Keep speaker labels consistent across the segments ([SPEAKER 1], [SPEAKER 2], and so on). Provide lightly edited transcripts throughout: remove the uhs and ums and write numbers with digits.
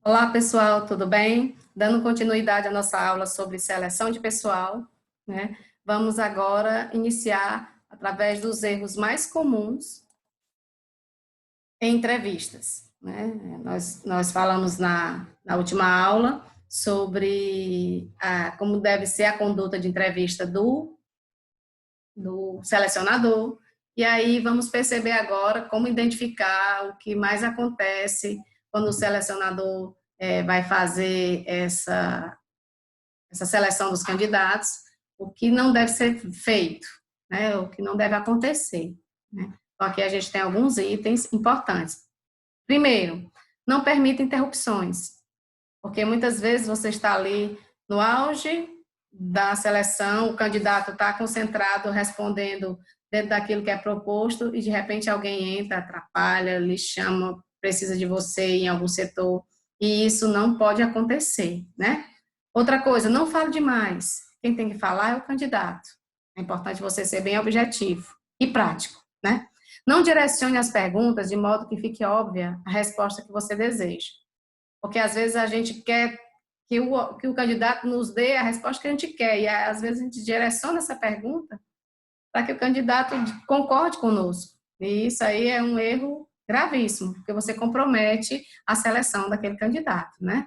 [SPEAKER 1] Olá, pessoal, tudo bem? Dando continuidade à nossa aula sobre seleção de pessoal, né? Vamos agora iniciar através dos erros mais comuns em entrevistas, né? Nós falamos na última aula sobre como deve ser a conduta de entrevista do selecionador, e aí vamos perceber agora como identificar o que mais acontece quando o selecionador vai fazer essa seleção dos candidatos, o que não deve ser feito, né, o que não deve acontecer. Né? Então, aqui a gente tem alguns itens importantes. Primeiro, não permita interrupções, porque muitas vezes você está ali no auge da seleção, o candidato está concentrado respondendo dentro daquilo que é proposto e de repente alguém entra, atrapalha, lhe chama, precisa de você em algum setor, e isso não pode acontecer, né? Outra coisa, não fale demais. Quem tem que falar é o candidato. É importante você ser bem objetivo e prático, né? Não direcione as perguntas de modo que fique óbvia a resposta que você deseja. Porque às vezes a gente quer que o candidato nos dê a resposta que a gente quer, e às vezes a gente direciona essa pergunta para que o candidato concorde conosco. E isso aí é um erro gravíssimo, porque você compromete a seleção daquele candidato, né?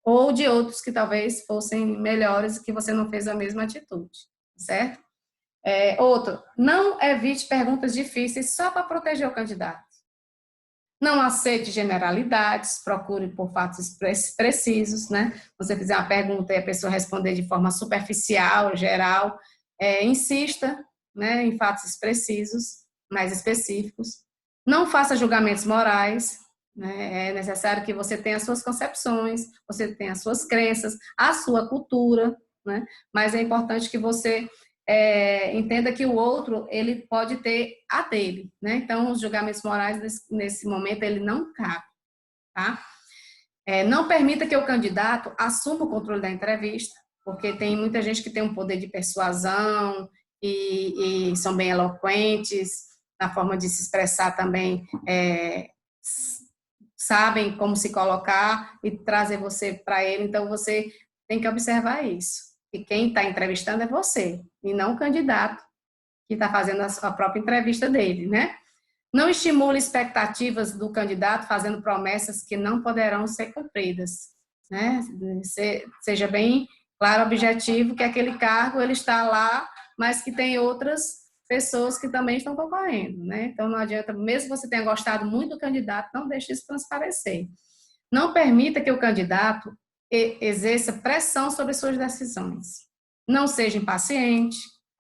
[SPEAKER 1] Ou de outros que talvez fossem melhores e que você não fez a mesma atitude, certo? Outro, não evite perguntas difíceis só para proteger o candidato. Não aceite generalidades, procure por fatos precisos, né? Você fizer uma pergunta e a pessoa responder de forma superficial, geral, insista, né, em fatos precisos, mais específicos. Não faça julgamentos morais, né? É necessário que você tenha as suas concepções, você tenha as suas crenças, a sua cultura, né? Mas é importante que você entenda que o outro, ele pode ter a dele, né? Então, os julgamentos morais, nesse momento, ele não cabe, tá? Não permita que o candidato assuma o controle da entrevista, porque tem muita gente que tem um poder de persuasão e são bem eloquentes, na forma de se expressar também, sabem como se colocar e trazer você para ele, então você tem que observar isso. E quem está entrevistando é você, e não o candidato que está fazendo a sua própria entrevista dele, né? Não estimule expectativas do candidato fazendo promessas que não poderão ser cumpridas, né? Seja bem claro, objetivo, que aquele cargo ele está lá, mas que tem outras pessoas que também estão concorrendo, né? Então não adianta, mesmo que você tenha gostado muito do candidato, não deixe isso transparecer. Não permita que o candidato exerça pressão sobre suas decisões. Não seja impaciente,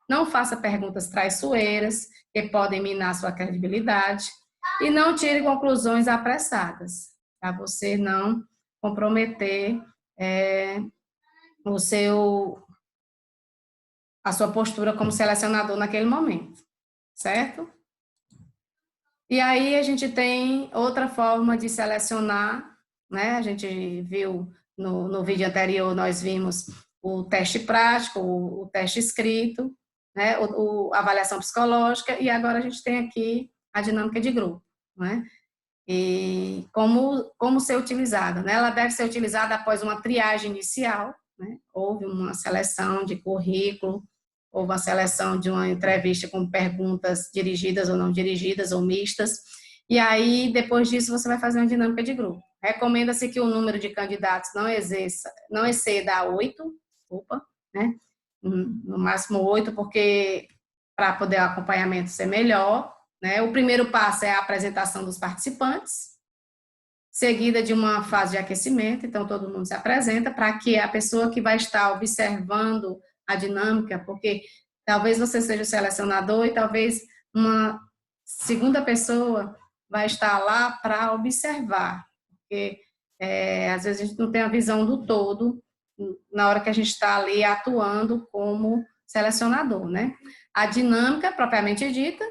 [SPEAKER 1] não faça perguntas traiçoeiras, que podem minar sua credibilidade, e não tire conclusões apressadas, para você não comprometer a sua postura como selecionador naquele momento, certo? E aí a gente tem outra forma de selecionar, né? A gente viu no vídeo anterior, nós vimos o teste prático, o teste escrito, né? A avaliação psicológica, e agora a gente tem aqui a dinâmica de grupo, né? E como ser utilizada, né? Ela deve ser utilizada após uma triagem inicial, né? Houve uma seleção de currículo, houve uma seleção de uma entrevista com perguntas dirigidas ou não dirigidas, ou mistas, e aí, depois disso, você vai fazer uma dinâmica de grupo. Recomenda-se que o número de candidatos não exceda 8, né? No máximo 8, porque para poder o acompanhamento ser melhor, né? O primeiro passo é a apresentação dos participantes, seguida de uma fase de aquecimento, então todo mundo se apresenta para que a pessoa que vai estar observando a dinâmica, porque talvez você seja o selecionador e talvez uma segunda pessoa vai estar lá para observar, porque às vezes a gente não tem a visão do todo na hora que a gente está ali atuando como selecionador, né? A dinâmica, propriamente dita,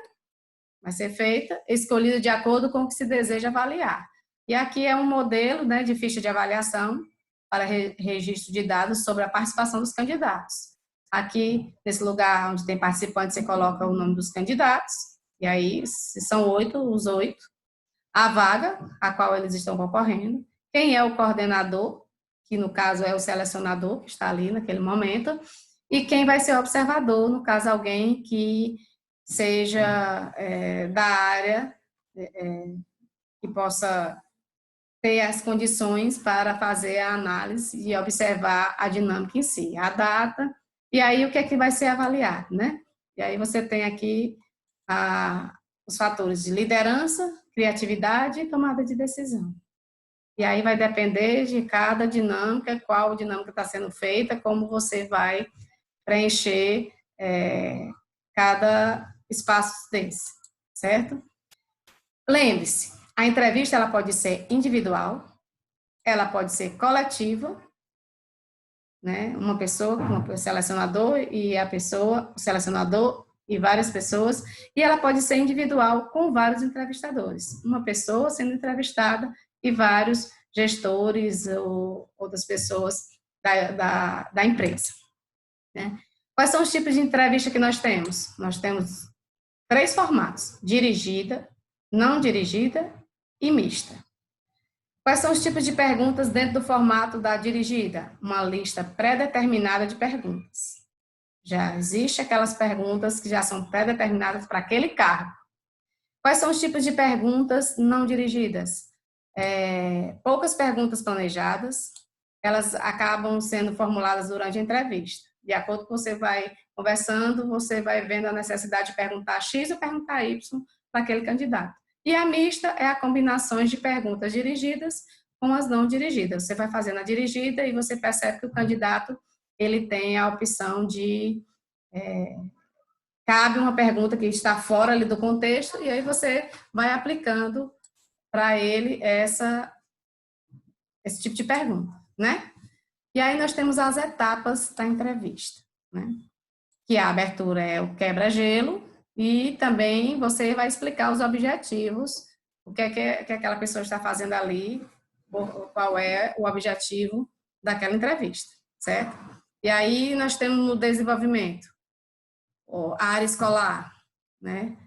[SPEAKER 1] vai ser feita, escolhida de acordo com o que se deseja avaliar. E aqui é um modelo, né, de ficha de avaliação para registro de dados sobre a participação dos candidatos. Aqui, nesse lugar onde tem participantes, você coloca o nome dos candidatos, e aí, se são 8, os 8, a vaga a qual eles estão concorrendo, quem é o coordenador, que no caso é o selecionador, que está ali naquele momento, e quem vai ser o observador, no caso alguém que seja da área, que possa ter as condições para fazer a análise e observar a dinâmica em si, a data, e aí o que é que vai ser avaliado, né? E aí você tem aqui os fatores de liderança, criatividade e tomada de decisão. E aí vai depender de cada dinâmica, qual dinâmica está sendo feita, como você vai preencher cada espaço desse, certo? Lembre-se, a entrevista ela pode ser individual, ela pode ser coletiva, né? Uma pessoa, um selecionador e a pessoa, o selecionador e várias pessoas, e ela pode ser individual com vários entrevistadores, uma pessoa sendo entrevistada e vários gestores ou outras pessoas da empresa, né? Quais são os tipos de entrevista que nós temos? Nós temos 3 formatos: dirigida, não dirigida e mista. Quais são os tipos de perguntas dentro do formato da dirigida? Uma lista pré-determinada de perguntas. Já existe aquelas perguntas que já são pré-determinadas para aquele cargo. Quais são os tipos de perguntas não dirigidas? Poucas perguntas planejadas, elas acabam sendo formuladas durante a entrevista. De acordo com você vai conversando, você vai vendo a necessidade de perguntar X ou perguntar Y para aquele candidato. E a mista é a combinação de perguntas dirigidas com as não dirigidas. Você vai fazendo a dirigida e você percebe que o candidato ele tem a opção de cabe uma pergunta que está fora ali do contexto e aí você vai aplicando para ele esse tipo de pergunta, né? E aí nós temos as etapas da entrevista, né? Que a abertura é o quebra-gelo e também você vai explicar os objetivos, o que é que aquela pessoa está fazendo ali, qual é o objetivo daquela entrevista, certo? E aí nós temos no desenvolvimento a área escolar, né?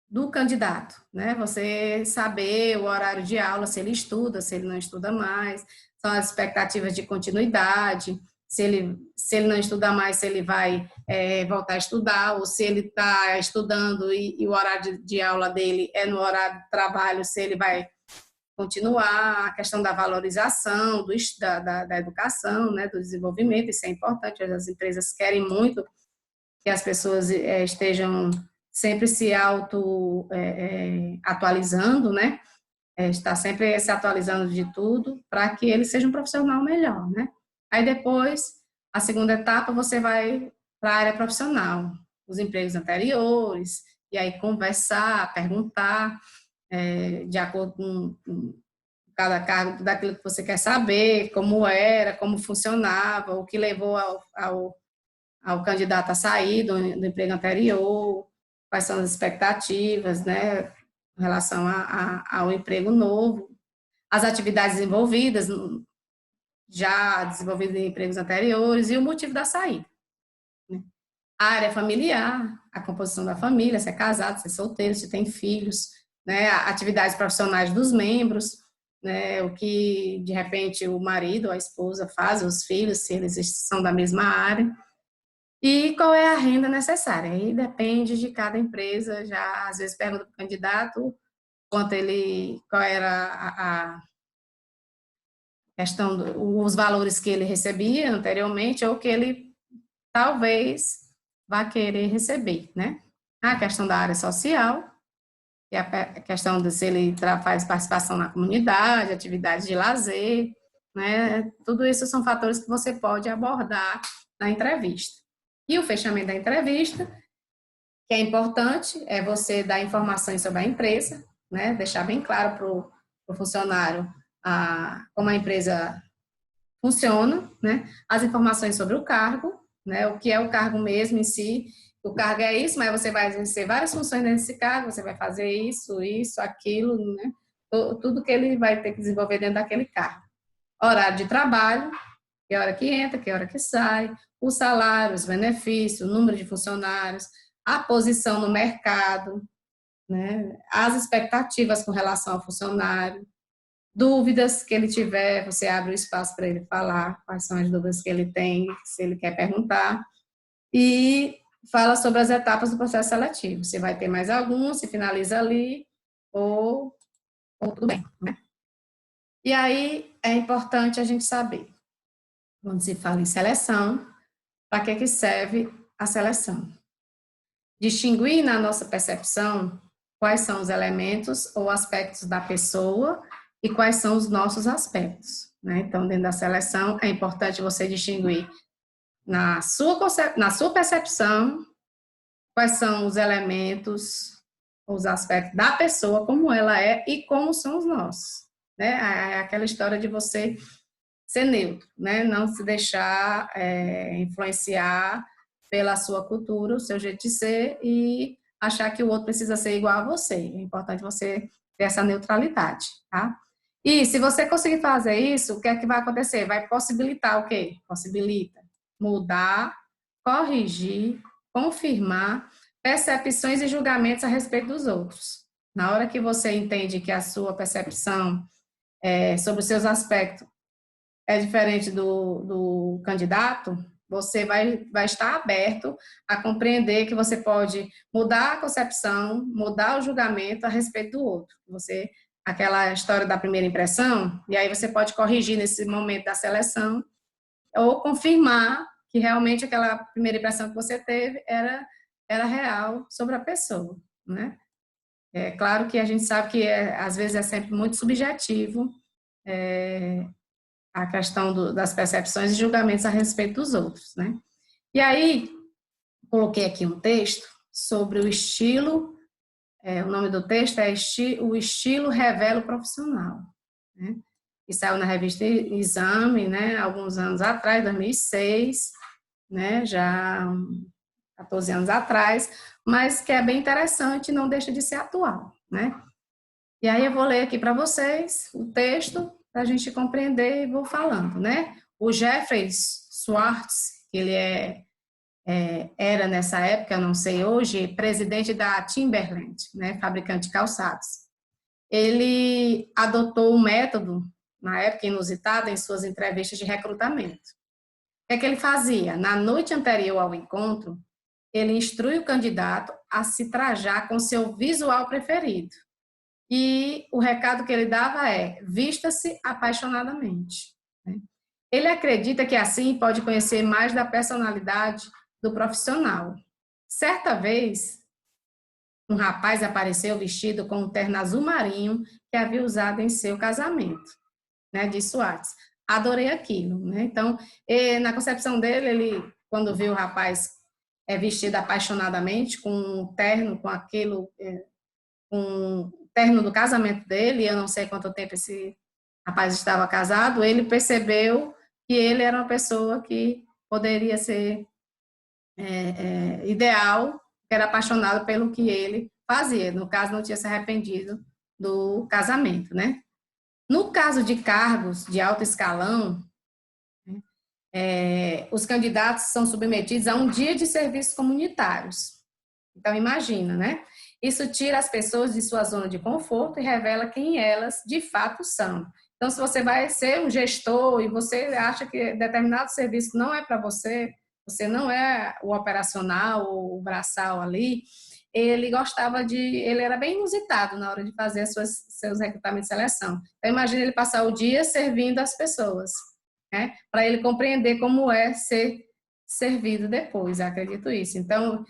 [SPEAKER 1] Do candidato, né? Você saber o horário de aula, se ele estuda, se ele não estuda mais, são as expectativas de continuidade, se ele não estuda mais, se ele vai voltar a estudar, ou se ele está estudando e o horário de aula dele é no horário de trabalho, se ele vai continuar, a questão da valorização, da educação, né, do desenvolvimento, isso é importante, as empresas querem muito que as pessoas estejam sempre se atualizando, né? Está sempre se atualizando de tudo para que ele seja um profissional melhor, né? Aí depois, a segunda etapa, você vai para a área profissional, os empregos anteriores, e aí conversar, perguntar, de acordo com cada cargo, daquilo que você quer saber, como era, como funcionava, o que levou ao candidato a sair do emprego anterior, quais são as expectativas, né, em relação ao emprego novo, as atividades envolvidas, já desenvolvidas em empregos anteriores, e o motivo da saída. Né? A área familiar, a composição da família, se é casado, se é solteiro, se tem filhos, né, atividades profissionais dos membros, né, o que, de repente, o marido ou a esposa faz, os filhos, se eles são da mesma área. E qual é a renda necessária? Aí depende de cada empresa, já às vezes pergunta para o candidato qual era a questão, os valores que ele recebia anteriormente ou que ele talvez vá querer receber, né? A questão da área social, que é a questão de se ele faz participação na comunidade, atividades de lazer, né? Tudo isso são fatores que você pode abordar na entrevista. E o fechamento da entrevista, que é importante, é você dar informações sobre a empresa, né? Deixar bem claro para o funcionário como a empresa funciona, né? As informações sobre o cargo, né? O que é o cargo mesmo em si. O cargo é isso, mas você vai exercer várias funções nesse cargo, você vai fazer isso, aquilo, né? Tudo que ele vai ter que desenvolver dentro daquele cargo. Horário de trabalho, que hora que entra, que hora que sai, o salário, os benefícios, o número de funcionários, a posição no mercado, né? As expectativas com relação ao funcionário, Dúvidas que ele tiver, você abre o espaço para ele falar quais são as dúvidas que ele tem, se ele quer perguntar. E fala sobre as etapas do processo seletivo. Se vai ter mais algum, se finaliza ali, ou tudo bem, né? E aí é importante a gente saber, quando se fala em seleção, para que serve a seleção. Distinguir na nossa percepção quais são os elementos ou aspectos da pessoa e quais são os nossos aspectos, né? Então, dentro da seleção, é importante você distinguir na sua percepção quais são os elementos, os aspectos da pessoa, como ela é e como são os nossos, né? É aquela história de você ser neutro, né? Não se deixar influenciar pela sua cultura, o seu jeito de ser e achar que o outro precisa ser igual a você. É importante você ter essa neutralidade, tá? E se você conseguir fazer isso, o que é que vai acontecer? Vai possibilitar o quê? Possibilita mudar, corrigir, confirmar percepções e julgamentos a respeito dos outros. Na hora que você entende que a sua percepção sobre os seus aspectos é diferente do candidato, você vai estar aberto a compreender que você pode mudar a concepção, mudar o julgamento a respeito do outro. Aquela história da primeira impressão, e aí você pode corrigir nesse momento da seleção, ou confirmar que realmente aquela primeira impressão que você teve era real sobre a pessoa, né? É claro que a gente sabe que às vezes é sempre muito subjetivo, a questão das percepções e julgamentos a respeito dos outros, né? E aí, coloquei aqui um texto sobre o estilo, o nome do texto é O Estilo Revela o Profissional, né? Que saiu na revista Exame, né, alguns anos atrás, 2006, né, já 14 anos atrás, mas que é bem interessante e não deixa de ser atual, né? E aí eu vou ler aqui para vocês o texto para a gente compreender e vou falando, né? O Jeffrey Schwartz, que ele era nessa época, não sei hoje, presidente da Timberland, né? Fabricante de calçados. Ele adotou um método, na época inusitado, em suas entrevistas de recrutamento. O que é que ele fazia? Na noite anterior ao encontro, ele instrui o candidato a se trajar com seu visual preferido. E o recado que ele dava é: vista-se apaixonadamente. Ele acredita que assim pode conhecer mais da personalidade do profissional. Certa vez, um rapaz apareceu vestido com um terno azul marinho que havia usado em seu casamento, né, disse Schwartz. Adorei aquilo, né? Então, na concepção dele, ele, quando viu o rapaz vestido apaixonadamente com um terno, com aquilo, com o terno do casamento dele, eu não sei quanto tempo esse rapaz estava casado, ele percebeu que ele era uma pessoa que poderia ser ideal, que era apaixonado pelo que ele fazia. No caso, não tinha se arrependido do casamento, né? No caso de cargos de alto escalão, os candidatos são submetidos a um dia de serviços comunitários. Então, imagina, né? Isso tira as pessoas de sua zona de conforto e revela quem elas de fato são. Então, se você vai ser um gestor e você acha que determinado serviço não é para você, você não é o operacional ou o braçal ali, ele era bem inusitado na hora de fazer seus recrutamentos de seleção. Então, imagina ele passar o dia servindo as pessoas, né? Para ele compreender como é ser servido depois, eu acredito isso. Então,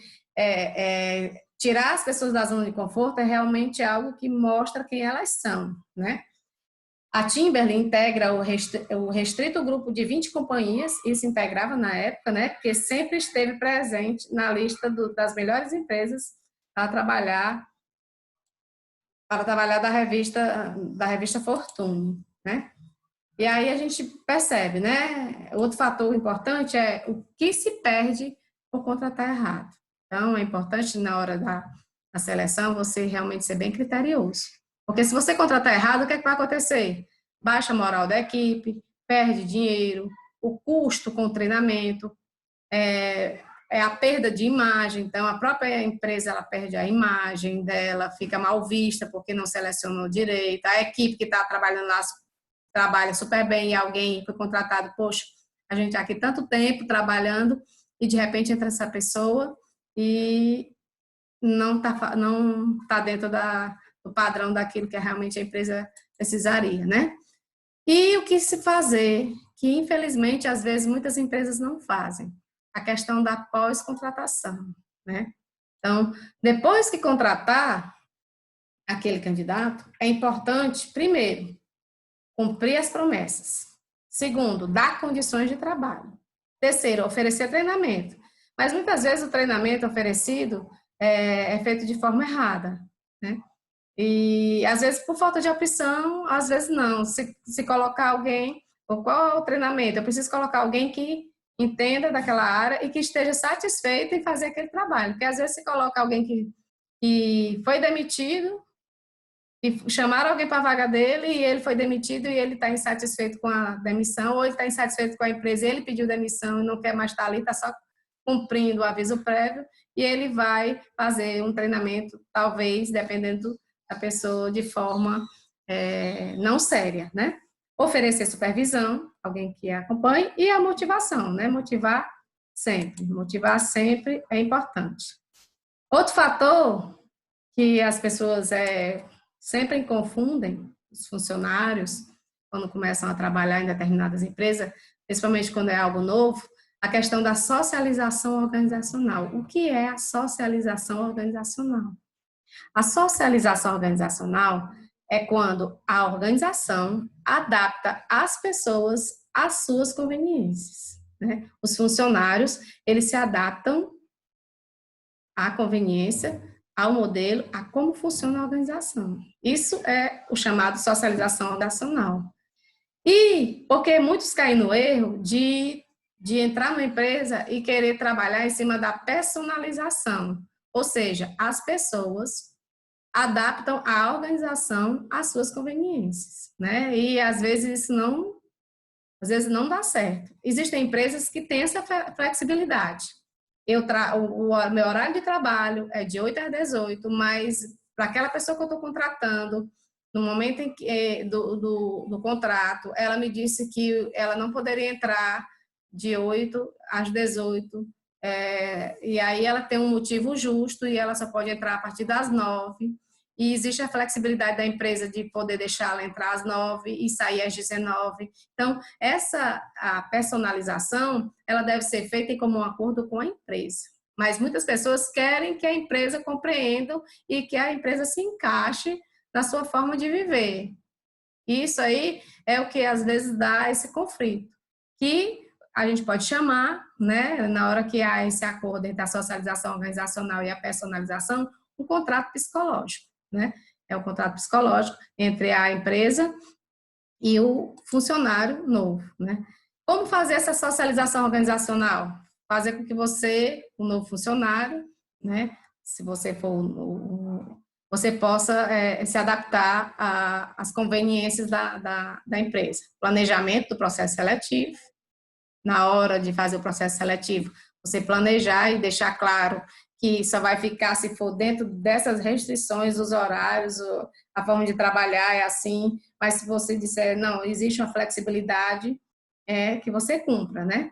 [SPEAKER 1] tirar as pessoas da zona de conforto é realmente algo que mostra quem elas são, né? A Timberland integra o restrito grupo de 20 companhias, isso integrava na época, né? Porque sempre esteve presente na lista das melhores empresas para trabalhar da revista Fortune, né? E aí a gente percebe, né? Outro fator importante é o que se perde por contratar errado. Então, é importante na hora da seleção você realmente ser bem criterioso. Porque se você contratar errado, o que é que vai acontecer? Baixa a moral da equipe, perde dinheiro, o custo com o treinamento, a perda de imagem, então a própria empresa ela perde a imagem dela, fica mal vista porque não selecionou direito, a equipe que está trabalhando lá trabalha super bem e alguém foi contratado, poxa, a gente está aqui tanto tempo trabalhando e de repente entra essa pessoa e não tá dentro do padrão daquilo que realmente a empresa precisaria, né? E o que se fazer, que infelizmente às vezes muitas empresas não fazem, a questão da pós-contratação, né? Então, depois que contratar aquele candidato, é importante, primeiro, cumprir as promessas. Segundo, dar condições de trabalho. Terceiro, oferecer treinamento. Mas muitas vezes o treinamento oferecido é feito de forma errada, né? E às vezes por falta de opção, às vezes não. Se colocar alguém, ou qual é o treinamento? Eu preciso colocar alguém que entenda daquela área e que esteja satisfeito em fazer aquele trabalho. Porque às vezes se coloca alguém que foi demitido, e chamaram alguém para a vaga dele e ele foi demitido e ele está insatisfeito com a demissão, ou ele está insatisfeito com a empresa, ele pediu demissão e não quer mais estar ali, está só cumprindo o aviso prévio, e ele vai fazer um treinamento, talvez, dependendo da pessoa, de forma não séria, né? Oferecer supervisão, alguém que acompanhe, e a motivação, né? Motivar sempre é importante. Outro fator que as pessoas sempre confundem, os funcionários, quando começam a trabalhar em determinadas empresas, principalmente quando é algo novo, a questão da socialização organizacional. O que é a socialização organizacional? A socialização organizacional é quando a organização adapta as pessoas às suas conveniências, né? Os funcionários, eles se adaptam à conveniência, ao modelo, a como funciona a organização. Isso é o chamado socialização organizacional. E porque muitos caem no erro de entrar numa empresa e querer trabalhar em cima da personalização, ou seja, as pessoas adaptam a organização às suas conveniências, né? E às vezes não dá certo. Existem empresas que têm essa flexibilidade. O meu horário de trabalho é de 8 às 18, mas para aquela pessoa que eu estou contratando, no momento em que, do contrato, ela me disse que ela não poderia entrar de 8 às 18, e aí ela tem um motivo justo e ela só pode entrar a partir das 9. E existe a flexibilidade da empresa de poder deixá-la entrar às 9 e sair às 19. Então, a personalização, ela deve ser feita em comum acordo com a empresa. Mas muitas pessoas querem que a empresa compreenda e que a empresa se encaixe na sua forma de viver. E isso aí é o que às vezes dá esse conflito, que a gente pode chamar, né, na hora que há esse acordo entre a socialização organizacional e a personalização, um contrato psicológico, né? É o contrato psicológico entre a empresa e o funcionário novo, né? Como fazer essa socialização organizacional? Fazer com que você, o novo funcionário, né, se você for você possa se adaptar às conveniências da empresa. Planejamento do processo seletivo. Na hora de fazer o processo seletivo, você planejar e deixar claro que só vai ficar se for dentro dessas restrições, os horários, a forma de trabalhar é assim, mas se você disser, não, existe uma flexibilidade, que você cumpra, né?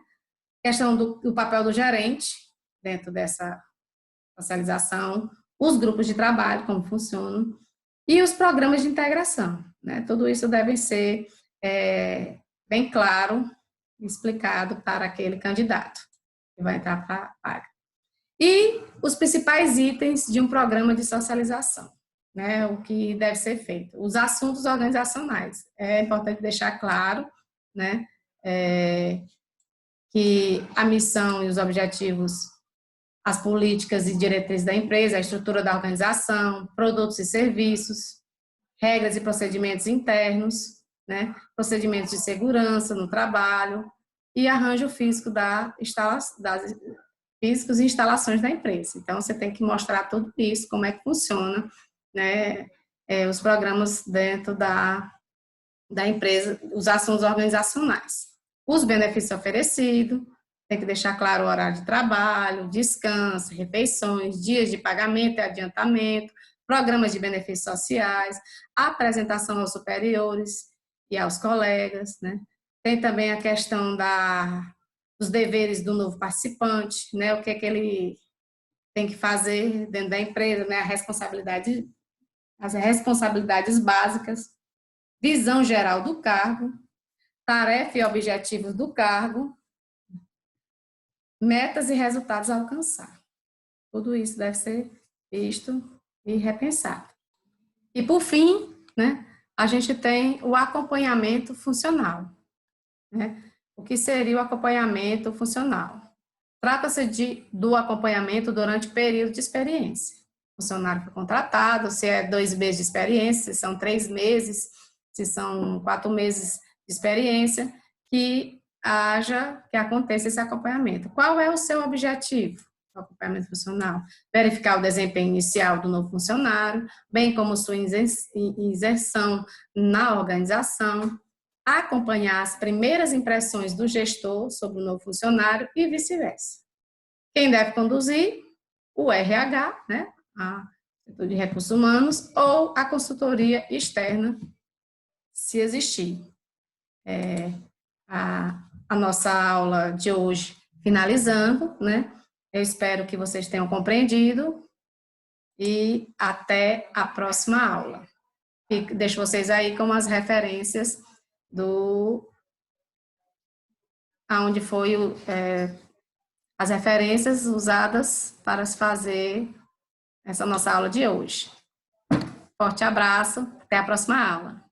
[SPEAKER 1] Questão do papel do gerente dentro dessa socialização, os grupos de trabalho, como funcionam, e os programas de integração, né? Tudo isso deve ser bem claro, explicado para aquele candidato que vai entrar para a vaga. E os principais itens de um programa de socialização, né? O que deve ser feito. Os assuntos organizacionais. É importante deixar claro, né? Que a missão e os objetivos, as políticas e diretrizes da empresa, a estrutura da organização, produtos e serviços, regras e procedimentos internos, né? Procedimentos de segurança no trabalho e arranjo físico físicos e instalações da empresa. Então, você tem que mostrar tudo isso, como é que funciona, né, os programas dentro da empresa, os assuntos organizacionais. Os benefícios oferecidos, tem que deixar claro o horário de trabalho, descanso, refeições, dias de pagamento e adiantamento, programas de benefícios sociais, apresentação aos superiores e aos colegas, né? Tem também a questão dos deveres do novo participante, né? O que é que ele tem que fazer dentro da empresa, né? As responsabilidades básicas, visão geral do cargo, tarefa e objetivos do cargo, metas e resultados a alcançar. Tudo isso deve ser visto e repensado. E, por fim, né, a gente tem o acompanhamento funcional. Né? O que seria o acompanhamento funcional? Trata-se do acompanhamento durante o período de experiência. O funcionário foi contratado, se é 2 meses de experiência, se são 3 meses, se são 4 meses de experiência, que aconteça esse acompanhamento. Qual é o seu objetivo? O acompanhamento funcional. Verificar o desempenho inicial do novo funcionário, bem como sua inserção na organização, acompanhar as primeiras impressões do gestor sobre o novo funcionário e vice-versa. Quem deve conduzir? O RH, né? A setor de recursos humanos, ou a consultoria externa, se existir. A nossa aula de hoje finalizando, né? Eu espero que vocês tenham compreendido e até a próxima aula. E deixo vocês aí com as referências aonde foi as referências usadas para se fazer essa nossa aula de hoje. Forte abraço, até a próxima aula.